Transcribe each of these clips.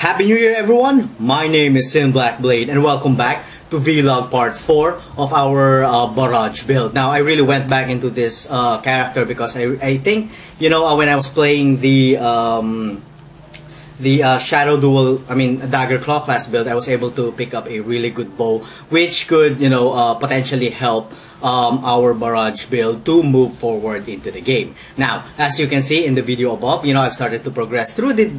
Happy New Year, everyone! My name is Sin Blackblade, and welcome back to Vlog Part 4 of our Barrage build. Now, I really went back into this character because I think, you know, when I was playing the Shadow Duel, Dagger Claw class build, I was able to pick up a really good bow, which could, you know, potentially help our Barrage build to move forward into the game. Now, as you can see in the video above, you know, I've started to progress through the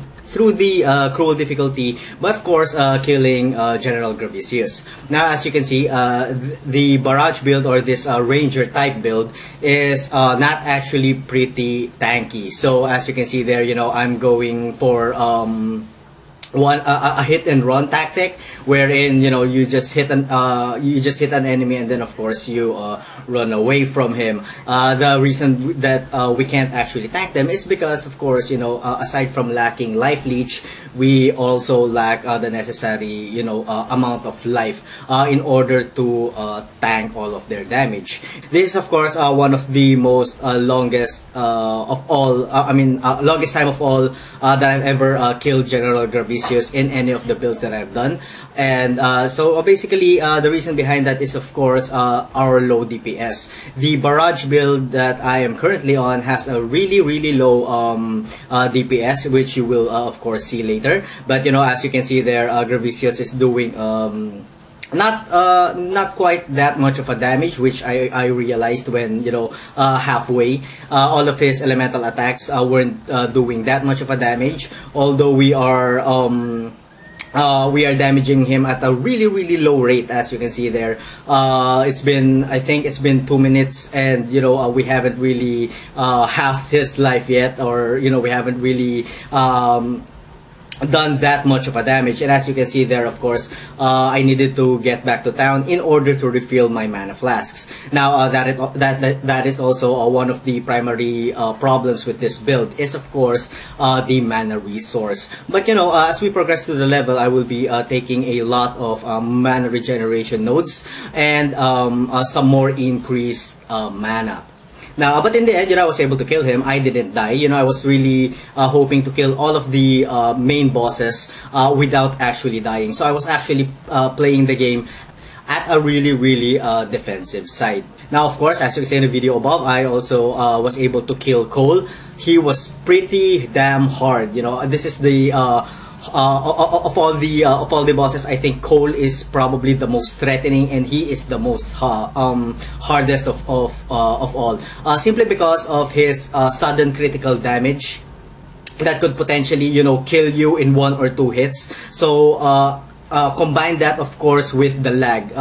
cruel difficulty, but of course killing General Gravicius. Now, as you can see, the Barrage build, or this Ranger type build, is not actually pretty tanky. So as you can see there, you know, I'm going for a hit and run tactic, wherein, you know, you just hit an enemy, and then of course you run away from him. The reason that we can't actually tank them is because, of course, you know, aside from lacking life leech, we also lack the necessary, you know, amount of life in order to tank all of their damage. This is, of course, one of the most longest of all, longest time of all that I've ever killed General Gravicius in any of the builds that I've done. And so basically the reason behind that is, of course, our low DPS. The Barrage build that I am currently on has a really low DPS, which you will of course see later. But, you know, as you can see there, Gravicius is doing not quite that much of a damage, which I realized when, you know, halfway. All of his elemental attacks weren't doing that much of a damage, although we are damaging him at a really low rate, as you can see there. I think it's been 2 minutes, and, you know, we haven't really halved his life yet, or, you know, we haven't really done that much of a damage. And as you can see there, of course, I needed to get back to town in order to refill my mana flasks. Now, that is also one of the primary problems with this build, is of course the mana resource. But, you know, as we progress through the level, I will be taking a lot of mana regeneration nodes and some more increased mana. Now, but in the end, you know, I was able to kill him. I didn't die. You know, I was really hoping to kill all of the main bosses without actually dying. So I was actually playing the game at a really defensive side. Now, of course, as you can see in the video above, I also was able to kill Cole. He was pretty damn hard. You know, this is the of all the bosses, I think Cole is probably the most threatening, and he is the most hardest of all. Simply because of his sudden critical damage that could potentially, you know, kill you in 1 or 2 hits. So combine that, of course, with the lag.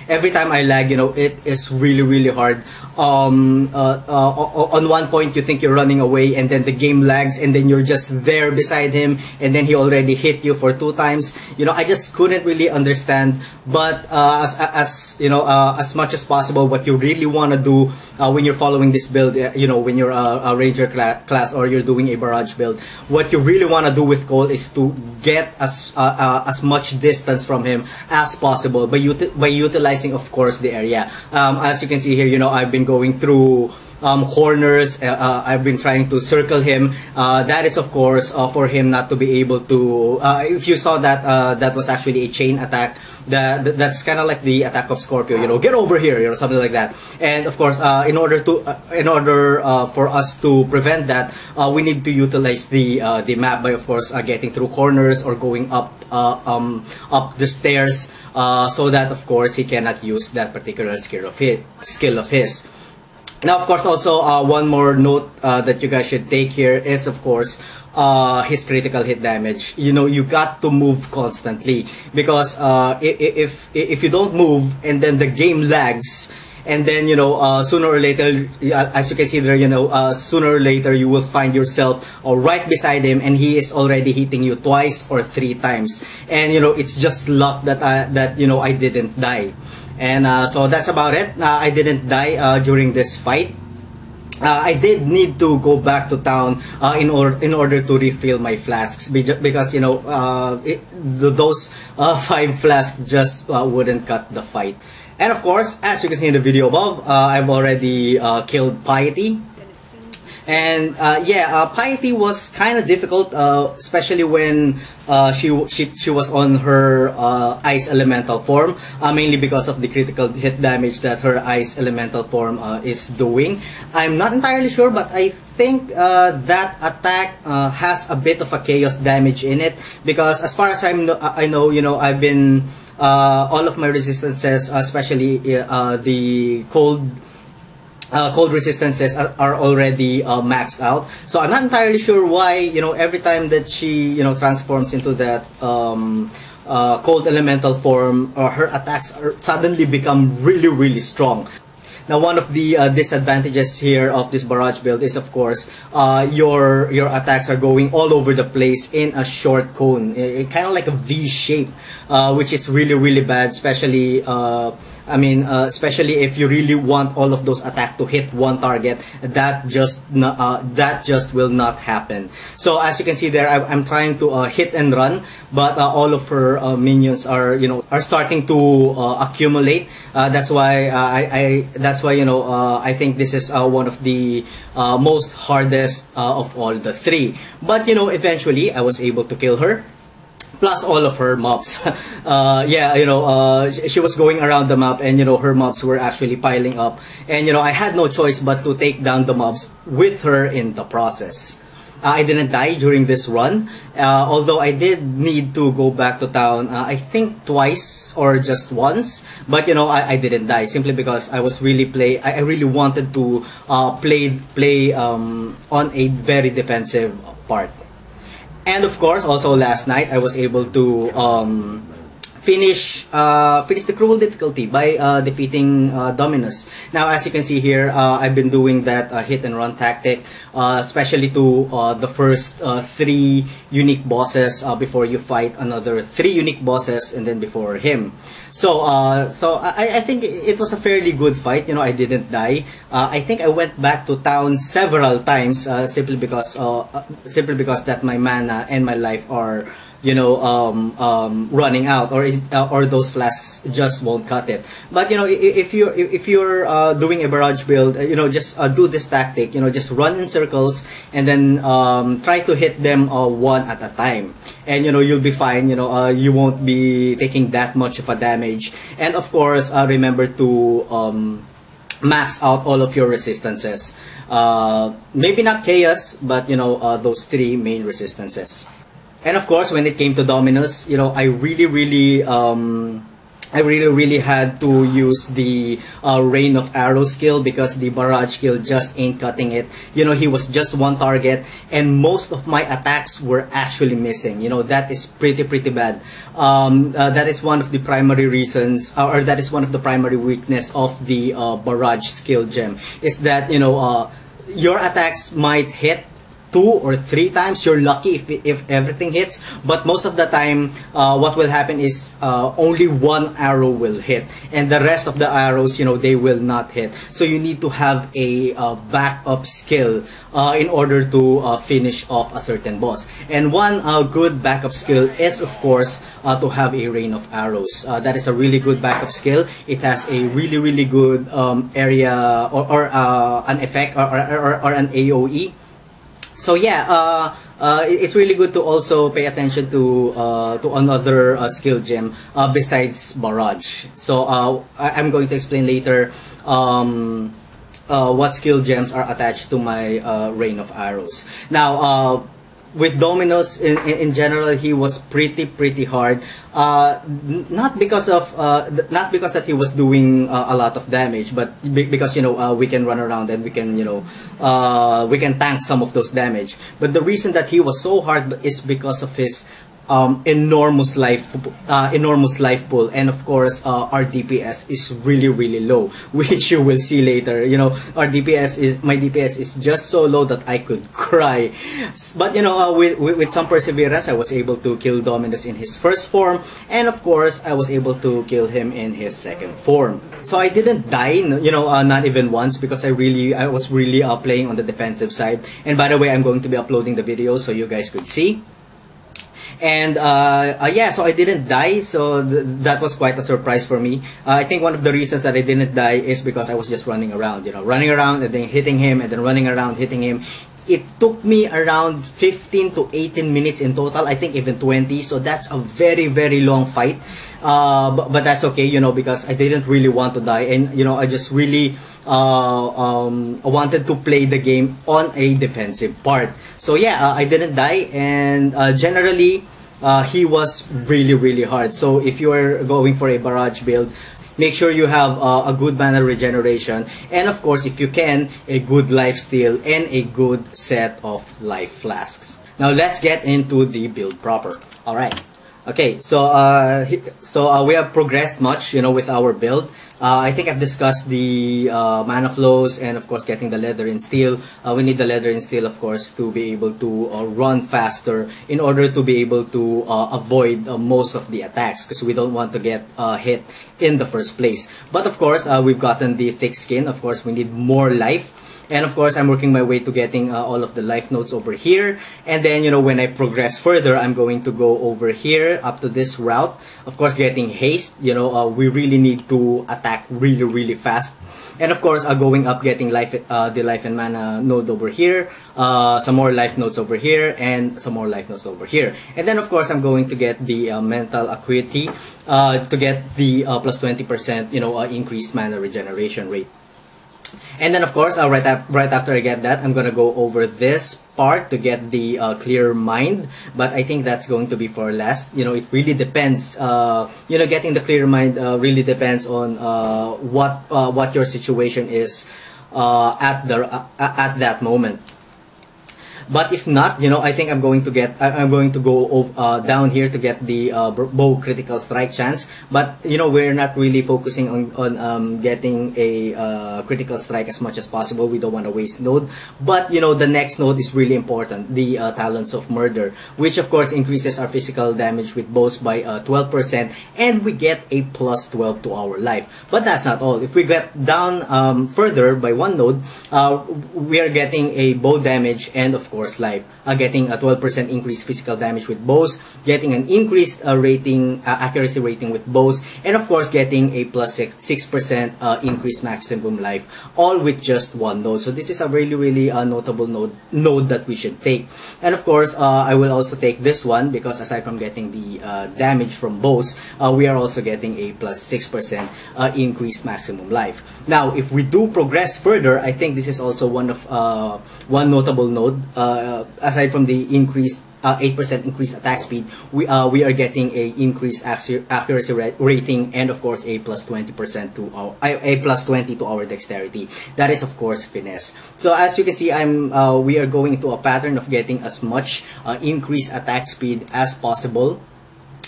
Every time I lag, you know, it is really hard. On one point, you think you're running away, and then the game lags, and then you're just there beside him, and then he already hit you for 2 times. You know, I just couldn't really understand. But as you know, as much as possible, what you really want to do when you're following this build, you know, when you're a Ranger class, or you're doing a Barrage build, what you really want to do with Cole is to get as much distance from him as possible by utilizing, of course, the area. As you can see here, you know, I've been going through corners. I've been trying to circle him. That is, of course, for him not to be able to. If you saw that, that was actually a chain attack. That's kind of like the attack of Scorpio. You know, get over here, you know, something like that. And of course, in order for us to prevent that, we need to utilize the map by, of course, getting through corners or going up the stairs, so that, of course, he cannot use that particular skill of his. Now, of course, also one more note that you guys should take here is, of course, his critical hit damage. You know, you got to move constantly, because if you don't move, and then the game lags, and then, you know, sooner or later, as you can see there, you know, sooner or later you will find yourself right beside him, and he is already hitting you 2 or 3 times. And, you know, it's just luck that you know, I didn't die. And so that's about it. I didn't die during this fight. I did need to go back to town in order to refill my flasks, because, you know, those 5 flasks just wouldn't cut the fight. And of course, as you can see in the video above, I've already killed Piety. And yeah, Piety was kind of difficult, especially when she was on her ice elemental form, mainly because of the critical hit damage that her ice elemental form is doing. I'm not entirely sure, but I think that attack has a bit of a chaos damage in it, because as far as I know, you know, I've been all of my resistances, especially the cold resistances are already maxed out. So I'm not entirely sure why, you know, every time that she, you know, transforms into that cold elemental form, her attacks suddenly become really strong. Now, one of the disadvantages here of this Barrage build is, of course, your attacks are going all over the place in a short cone, kind of like a V shape, which is really bad, especially especially if you really want all of those attacks to hit one target. That just will not happen. So as you can see there, I'm trying to hit and run, but all of her minions are, you know, are starting to accumulate. That's why I think this is one of the most hardest of all the three. But you know, eventually I was able to kill her, plus all of her mobs. Yeah, you know, she was going around the map, and you know, her mobs were actually piling up, and you know, I had no choice but to take down the mobs with her in the process. I didn't die during this run, although I did need to go back to town, I think twice or just once, but you know, I didn't die simply because I was really I really wanted to play on a very defensive part. And of course, also last night I was able to finish the cruel difficulty by defeating Dominus. Now, as you can see here, I've been doing that hit and run tactic, especially to the first 3 unique bosses before you fight another 3 unique bosses, and then before him. So I think it was a fairly good fight. You know, I didn't die. I think I went back to town several times simply because that my mana and my life are, you know, running out, or those flasks just won't cut it. But you know, if you're doing a Barrage build, you know, just do this tactic. You know, just run in circles and then try to hit them one at a time, and you know, you'll be fine. You know, you won't be taking that much of a damage. And of course, remember to max out all of your resistances. Maybe not chaos, but you know, those 3 main resistances. And of course, when it came to Dominus, you know, I really had to use the Rain of Arrow skill, because the Barrage skill just ain't cutting it. You know, he was just one target, and most of my attacks were actually missing. You know, that is pretty bad. That is one of the primary reasons, or that is one of the primary weakness of the Barrage skill gem, is that, you know, your attacks might hit 2 or 3 times. You're lucky if everything hits, but most of the time what will happen is only 1 arrow will hit, and the rest of the arrows, you know, they will not hit. So you need to have a backup skill in order to finish off a certain boss. And one good backup skill is, of course, to have a Rain of Arrows. That is a really good backup skill. It has a really good area, or an effect, or an AoE. So yeah, it's really good to also pay attention to another skill gem besides Barrage. So I'm going to explain later what skill gems are attached to my Rain of Arrows. Now, with Dominus in general, he was pretty hard. Not because that he was doing a lot of damage, but because, you know, we can run around and we can, you know, we can tank some of those damage. But the reason that he was so hard is because of his enormous life pool, and of course our DPS is really low, which you will see later. You know, my DPS is just so low that I could cry. But you know, with some perseverance, I was able to kill Dominus in his first form, and of course I was able to kill him in his second form. So I didn't die, you know, not even once, because I was really playing on the defensive side. And by the way, I'm going to be uploading the video so you guys could see. And yeah, so I didn't die, so that was quite a surprise for me. I think one of the reasons that I didn't die is because I was just running around, you know, running around and then hitting him and then running around, hitting him. It took me around 15 to 18 minutes in total, I think even 20, so that's a very, very long fight. But that's okay, you know, because I didn't really want to die, and you know, I just really wanted to play the game on a defensive part. So yeah, I didn't die, and generally he was really, really hard. So if you are going for a barrage build, make sure you have a good mana regeneration, and of course, if you can, a good life steal and a good set of life flasks. Now let's get into the build proper. All right. Okay, so we have progressed much, you know, with our build. I think I've discussed the mana flows and of course getting the leather and steel. We need the leather and steel, of course, to be able to run faster in order to be able to avoid most of the attacks, because we don't want to get hit in the first place. But of course, we've gotten the thick skin. Of course, we need more life. And of course, I'm working my way to getting all of the life notes over here. And then, you know, when I progress further, I'm going to go over here up to this route. Of course, getting haste, you know, we really need to attack really, really fast. And of course, going up, getting life, the life and mana node over here, some more life notes over here, and some more life notes over here. And then, of course, I'm going to get the mental acuity to get the plus 20%, you know, increased mana regeneration rate. And then of course, right after I get that, I'm gonna go over this part to get the clear mind. But I think that's going to be for last. You know, it really depends. You know, getting the clear mind really depends on what your situation is at that moment. But if not, you know, I think I'm going to go down here to get the bow critical strike chance. But you know, we're not really focusing on getting a critical strike as much as possible. We don't want to waste node. But you know, the next node is really important, the Talents of Murder, which of course increases our physical damage with bows by 12%, and we get a plus 12 to our life. But that's not all. If we get down further by one node, we are getting a bow damage and of course life, getting a 12% increased physical damage with bows, getting an increased accuracy rating with bows, and of course getting a plus 6% increased maximum life, all with just one node. So this is a really, really notable node that we should take. And of course, I will also take this one because aside from getting the damage from bows, we are also getting a plus 6% increased maximum life. Now, if we do progress further, I think this is also one notable node. Aside from the increased 8% increased attack speed, we are getting a increased accuracy rating and of course a plus 20% to our a plus 20 to our dexterity. That is of course finesse. So as you can see, we are going into a pattern of getting as much increased attack speed as possible.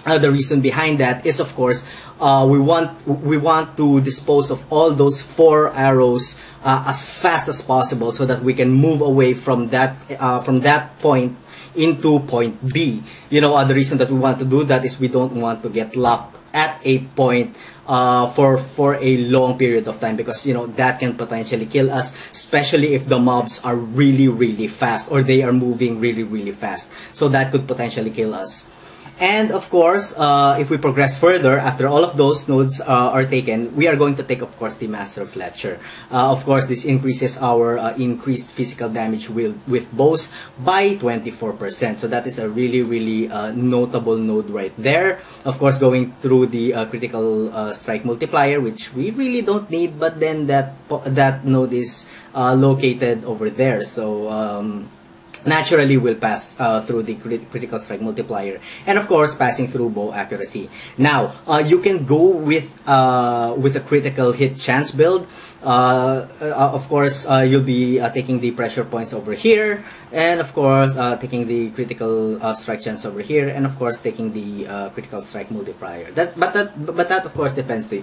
The reason behind that is of course we want to dispose of all those 4 arrows as fast as possible so that we can move away from that point into point B. You know, the reason that we want to do that is we don't want to get locked at a point for a long period of time, because you know that can potentially kill us, especially if the mobs are really, really fast or they are moving really, really fast. So that could potentially kill us. And of course, if we progress further, after all of those nodes are taken, we are going to take, of course, the Master of Fletcher. Of course, this increases our increased physical damage with bows by 24%. So that is a really, really notable node right there. Of course, going through the critical strike multiplier, which we really don't need, but then that node is located over there. So naturally will pass through the critical strike multiplier, and of course passing through bow accuracy. Now you can go with a critical hit chance build. Of course you'll be taking the pressure points over here, and of course taking the critical strike chance over here, and of course taking the critical strike multiplier. But that of course depends to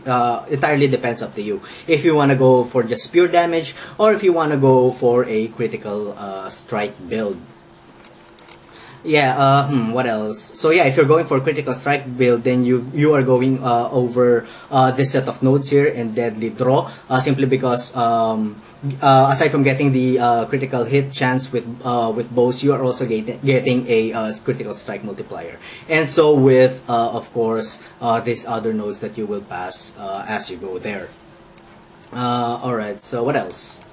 entirely depends up to you, if you want to go for just pure damage or if you want to go for a critical strike build. Yeah, what else? So yeah, if you're going for critical strike build, then you are going over this set of nodes here and deadly draw, simply because aside from getting the critical hit chance with bows, you are also getting a critical strike multiplier, and so with of course these other nodes that you will pass as you go there. All right. So what else?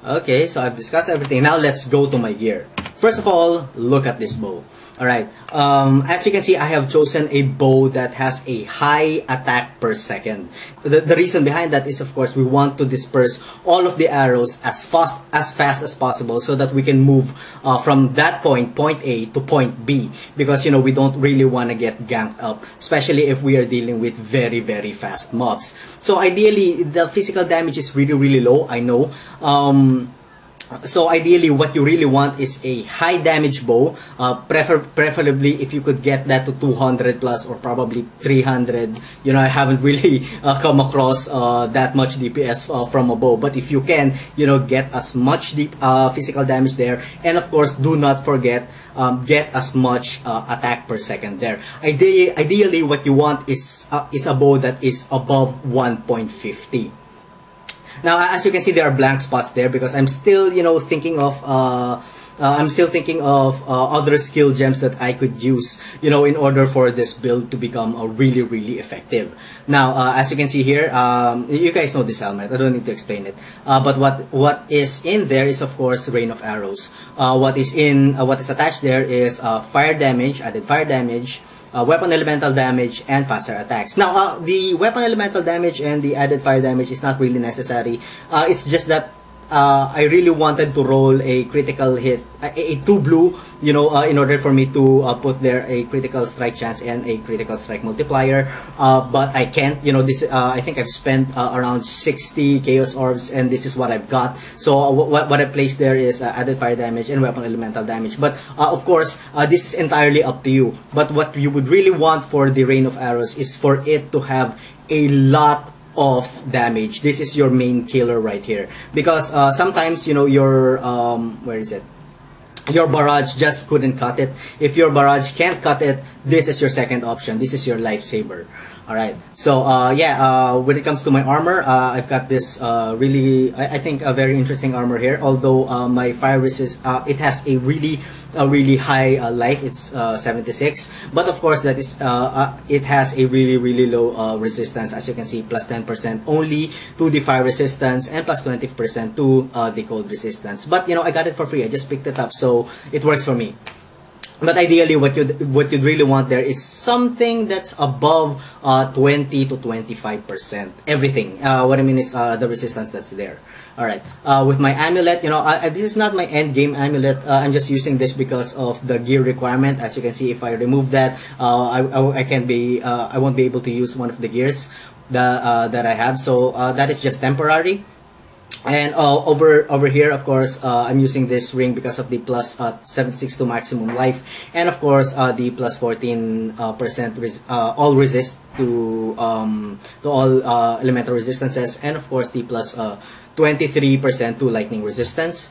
Okay, so I've discussed everything. Now let's go to my gear. First of all, look at this bow. Alright, as you can see, I have chosen a bow that has a high attack per second. The reason behind that is, of course, we want to disperse all of the arrows as fast as possible so that we can move from that point A, to point B. Because, you know, we don't really want to get ganked up, especially if we are dealing with very, very fast mobs. So ideally, the physical damage is really, really low, I know. So ideally, what you really want is a high damage bow, preferably if you could get that to 200 plus or probably 300. You know, I haven't really come across that much DPS from a bow, but if you can, you know, get as much physical damage there, and of course, do not forget get as much attack per second there. Ideally, what you want is a bow that is above 1.50. Now, as you can see, there are blank spots there because I'm still, you know, thinking of other skill gems that I could use, you know, in order for this build to become really, really effective. Now, as you can see here, you guys know this helmet. I don't need to explain it. But what is in there is, of course, rain of arrows. What is attached there is fire damage, added fire damage, weapon elemental damage, and faster attacks. Now, the weapon elemental damage and the added fire damage is not really necessary. It's just that I really wanted to roll a critical hit, a 2 blue, you know, in order for me to put there a critical strike chance and a critical strike multiplier. But I can't, you know, this, I think I've spent around 60 chaos orbs, and this is what I've got. So what I placed there is added fire damage and weapon elemental damage. But of course, this is entirely up to you. But what you would really want for the rain of arrows is for it to have a lot of damage. This is your main killer right here, because sometimes, you know, your where is it, your barrage just couldn't cut it. If your barrage can't cut it, this is your second option. This is your lifesaver. Alright, so yeah, when it comes to my armor, I've got this really, I think, a very interesting armor here. Although my fire resist, it has a really high life. It's 76, but of course that is it has a really low resistance. As you can see, plus 10% only to the fire resistance and plus 20% to the cold resistance. But you know, I got it for free. I just picked it up, so it works for me. But ideally, what you'd really want there is something that's above 20 to 25%. Everything. What I mean is the resistance that's there. All right. With my amulet, you know, this is not my end game amulet. I'm just using this because of the gear requirement. As you can see, if I remove that, I won't be able to use one of the gears that I have. So that is just temporary. And over here, of course, I'm using this ring because of the plus 76 to maximum life, and of course the plus 14% all resist to all elemental resistances, and of course the plus 23% to lightning resistance.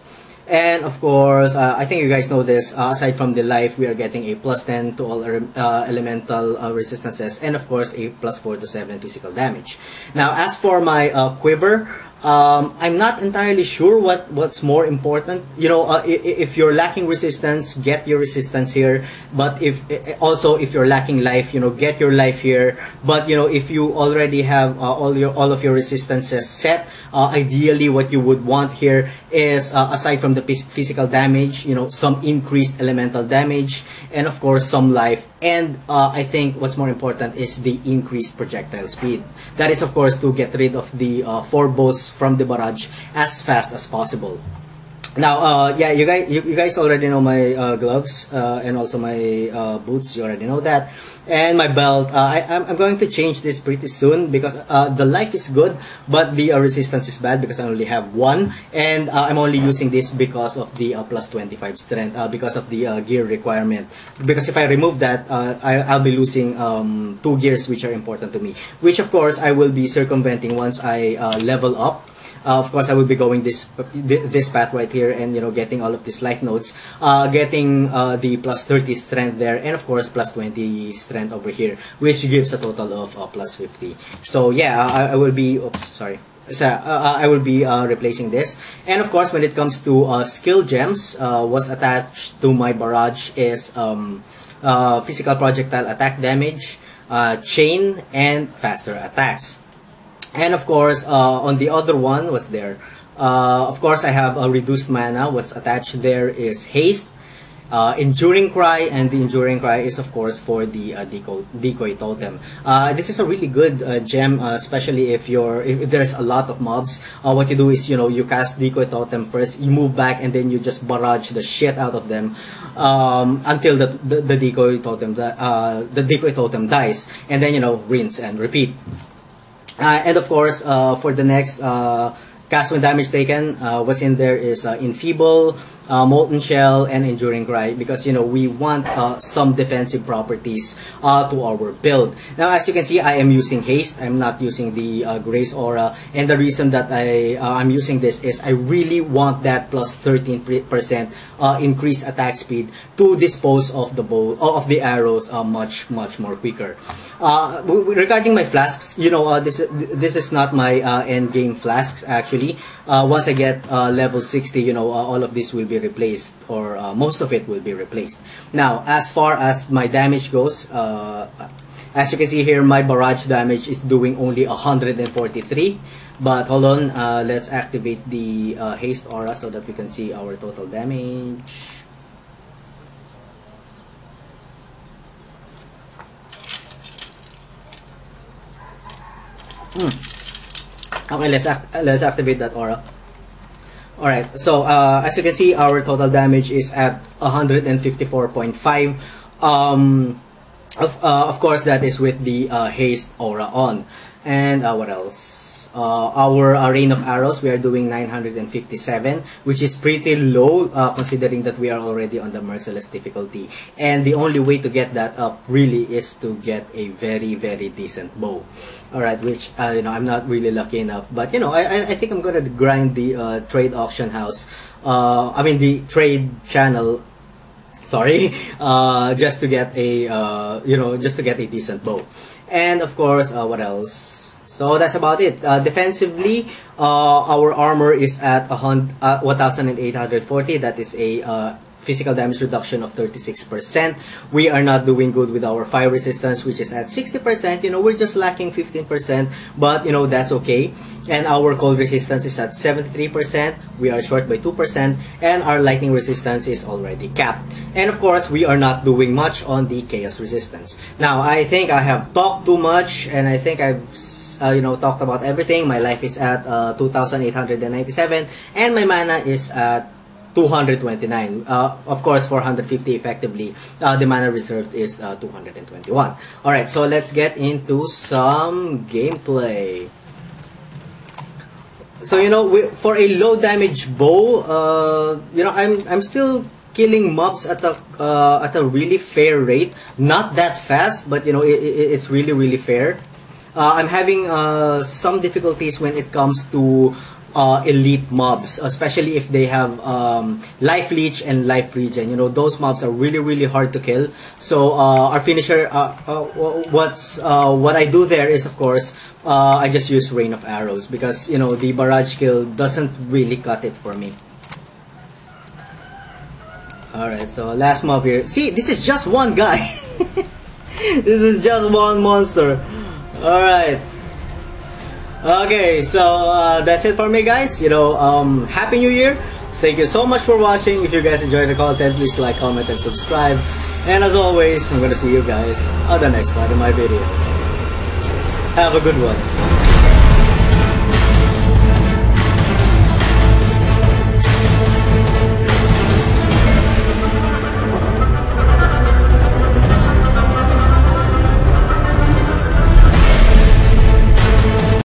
And of course, I think you guys know this, aside from the life, we are getting a plus 10 to all elemental resistances, and of course a plus 4 to 7 physical damage. Now, as for my quiver, I'm not entirely sure what's more important. You know, if you're lacking resistance, get your resistance here. But if you're lacking life, you know, get your life here. But you know, if you already have all of your resistances set, ideally what you would want here is, aside from the physical damage, you know, some increased elemental damage, and of course some life. And I think what's more important is the increased projectile speed. That is, of course, to get rid of the 4 bows from the barrage as fast as possible. Now, yeah, you guys already know my gloves and also my boots. You already know that, and my belt. I'm going to change this pretty soon because the life is good, but the resistance is bad because I only have 1, and I'm only using this because of the plus 25 strength, because of the gear requirement. Because if I remove that, I'll be losing 2 gears which are important to me, which of course I will be circumventing once I level up. Of course, I will be going this path right here, and getting all of these life nodes, getting the plus 30 strength there, and of course plus 20 strength over here, which gives a total of plus 50. So yeah, I will be. Oops, sorry. So I will be replacing this, and of course when it comes to skill gems, what's attached to my barrage is physical projectile attack damage, chain, and faster attacks. And of course on the other one, what's there? Of course I have a reduced mana. What's attached there is haste, enduring cry, and the enduring cry is of course for the decoy totem. This is a really good gem, especially if there's a lot of mobs. What you do is you cast decoy totem first, you move back, and then you just barrage the shit out of them until the decoy totem dies, and then rinse and repeat. And of course for the next cast when damage taken, what's in there is Enfeeble, Molten Shell, and Enduring Cry, because we want some defensive properties to our build. Now as you can see, I am using haste. I'm not using the Grace Aura, and the reason that I'm using this is I really want that plus 13% increased attack speed to dispose of the arrows much more quicker. Regarding my flasks, this is not my end game flasks actually. Once I get level 60, all of this will be replaced, or most of it will be replaced. Now, as far as my damage goes, as you can see here, my barrage damage is doing only 143. But hold on, let's activate the haste aura so that we can see our total damage. Okay, let's activate that aura. Alright, so as you can see, our total damage is at 154.5. Of course, that is with the haste aura on. And what else? Our rain of arrows, we are doing 957, which is pretty low considering that we are already on the merciless difficulty. And the only way to get that up really is to get a very decent bow. Alright, which I'm not really lucky enough, but I think I'm gonna grind the trade auction house, I mean the trade channel, sorry, just to get a decent bow. And of course, what else? So that's about it. Defensively, our armor is at 1,840. That is a physical damage reduction of 36%. We are not doing good with our fire resistance, which is at 60%. We're just lacking 15%, but that's okay. And our cold resistance is at 73%. We are short by 2%, and our lightning resistance is already capped. And of course, we are not doing much on the chaos resistance. Now, I think I have talked too much, and I think I've talked about everything. My life is at 2,897, and my mana is at 229. Of course, 450 effectively. The mana reserved is 221. Alright, so let's get into some gameplay. So for a low damage bow, I'm still killing mobs at a really fair rate. Not that fast, but it's really fair. I'm having some difficulties when it comes to elite mobs, especially if they have life leech and life regen. Those mobs are really hard to kill. So our finisher, what I do there is, of course, I just use rain of arrows, because the barrage skill doesn't really cut it for me. Alright, so last mob here. See, this is just one guy. This is just one monster. Alright. Okay, so that's it for me, guys. Happy New Year. Thank you so much for watching. If you guys enjoyed the content, please like, comment, and subscribe. And as always, I'm gonna see you guys on the next part of my videos. Have a good one.